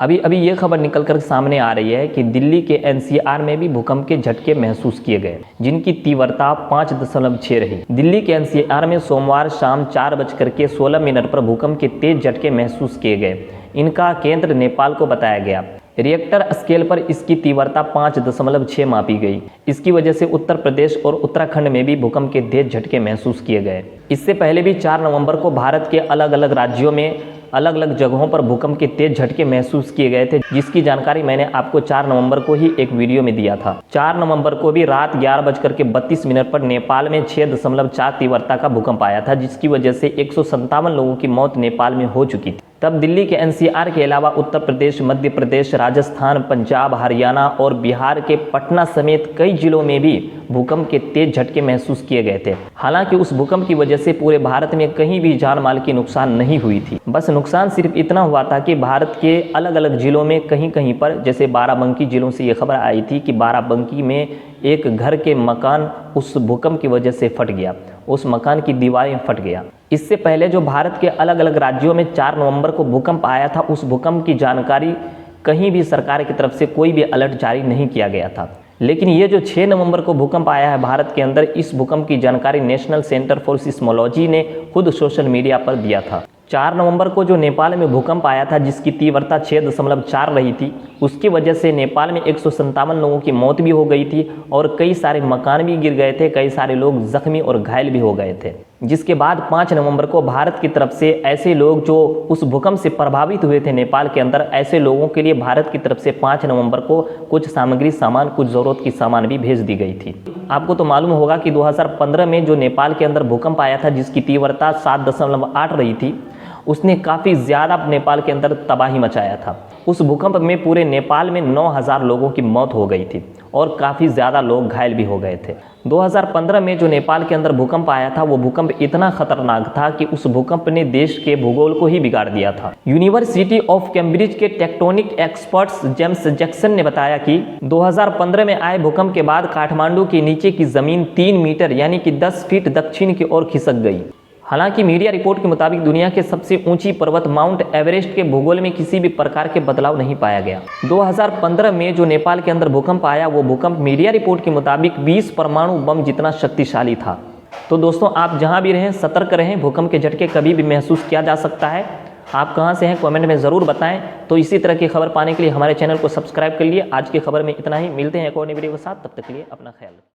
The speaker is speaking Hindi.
अभी अभी ये खबर निकल कर सामने आ रही है कि दिल्ली के एनसीआर में भी भूकंप के झटके महसूस किए गए, जिनकी तीव्रता 5.6 रही। दिल्ली के एनसीआर में सोमवार शाम 4:16 पर भूकंप के तेज झटके महसूस किए गए। इनका केंद्र नेपाल को बताया गया। रिएक्टर स्केल पर इसकी तीव्रता 5.6 मापी गई। इसकी वजह से उत्तर प्रदेश और उत्तराखंड में भी भूकंप के तेज झटके महसूस किए गए। इससे पहले भी 4 नवंबर को भारत के अलग अलग राज्यों में अलग अलग जगहों पर भूकंप के तेज झटके महसूस किए गए थे, जिसकी जानकारी मैंने आपको 4 नवंबर को ही एक वीडियो में दिया था। 4 नवंबर को भी रात 11:32 पर नेपाल में 6.4 तीव्रता का भूकंप आया था, जिसकी वजह से 157 लोगों की मौत नेपाल में हो चुकी थी। तब दिल्ली के एनसीआर के अलावा उत्तर प्रदेश, मध्य प्रदेश, राजस्थान, पंजाब, हरियाणा और बिहार के पटना समेत कई जिलों में भी भूकंप के तेज झटके महसूस किए गए थे। हालांकि उस भूकंप की वजह से पूरे भारत में कहीं भी जान माल की नुकसान नहीं हुई थी। बस नुकसान सिर्फ इतना हुआ था कि भारत के अलग अलग जिलों में कहीं कहीं पर, जैसे बाराबंकी जिलों से ये खबर आई थी कि बाराबंकी में एक घर के मकान उस भूकंप की वजह से फट गया, उस मकान की दीवारें फट गया। इससे पहले जो भारत के अलग अलग राज्यों में 4 नवंबर को भूकंप आया था, उस भूकंप की जानकारी कहीं भी सरकार की तरफ से कोई भी अलर्ट जारी नहीं किया गया था। लेकिन ये जो 6 नवंबर को भूकंप आया है भारत के अंदर, इस भूकंप की जानकारी नेशनल सेंटर फॉर सिस्मोलॉजी ने खुद सोशल मीडिया पर दिया था। 4 नवंबर को जो नेपाल में भूकंप आया था, जिसकी तीव्रता 6.4 रही थी, उसकी वजह से नेपाल में 157 लोगों की मौत भी हो गई थी और कई सारे मकान भी गिर गए थे, कई सारे लोग जख्मी और घायल भी हो गए थे। जिसके बाद 5 नवंबर को भारत की तरफ से ऐसे लोग जो उस भूकंप से प्रभावित हुए थे नेपाल के अंदर, ऐसे लोगों के लिए भारत की तरफ से 5 नवंबर को कुछ सामग्री सामान, कुछ ज़रूरत की सामान भी भेज दी गई थी। आपको तो मालूम होगा कि 2015 में जो नेपाल के अंदर भूकंप आया था, जिसकी तीव्रता 7.8 रही थी, उसने काफ़ी ज़्यादा नेपाल के अंदर तबाही मचाया था। उस भूकंप में पूरे नेपाल में 9000 लोगों की मौत हो गई थी और काफ़ी ज़्यादा लोग घायल भी हो गए थे। 2015 में जो नेपाल के अंदर भूकंप आया था, वो भूकंप इतना खतरनाक था कि उस भूकंप ने देश के भूगोल को ही बिगाड़ दिया था। यूनिवर्सिटी ऑफ कैम्ब्रिज के टेक्टोनिक एक्सपर्ट्स जेम्स जैक्सन ने बताया कि 2015 में आए भूकंप के बाद काठमांडू के नीचे की ज़मीन 3 मीटर यानी कि 10 फीट दक्षिण की ओर खिसक गई। हालांकि मीडिया रिपोर्ट के मुताबिक दुनिया के सबसे ऊंची पर्वत माउंट एवरेस्ट के भूगोल में किसी भी प्रकार के बदलाव नहीं पाया गया। 2015 में जो नेपाल के अंदर भूकंप आया, वो भूकंप मीडिया रिपोर्ट के मुताबिक 20 परमाणु बम जितना शक्तिशाली था। तो दोस्तों, आप जहां भी रहें सतर्क रहें, भूकंप के झटके कभी भी महसूस किया जा सकता है। आप कहां से हैं कमेंट में ज़रूर बताएं। तो इसी तरह की खबर पाने के लिए हमारे चैनल को सब्सक्राइब कर लिए। आज की खबर में इतना ही, मिलते हैं एक और नई वीडियो के साथ, तब तक के लिए अपना ख्याल रखें।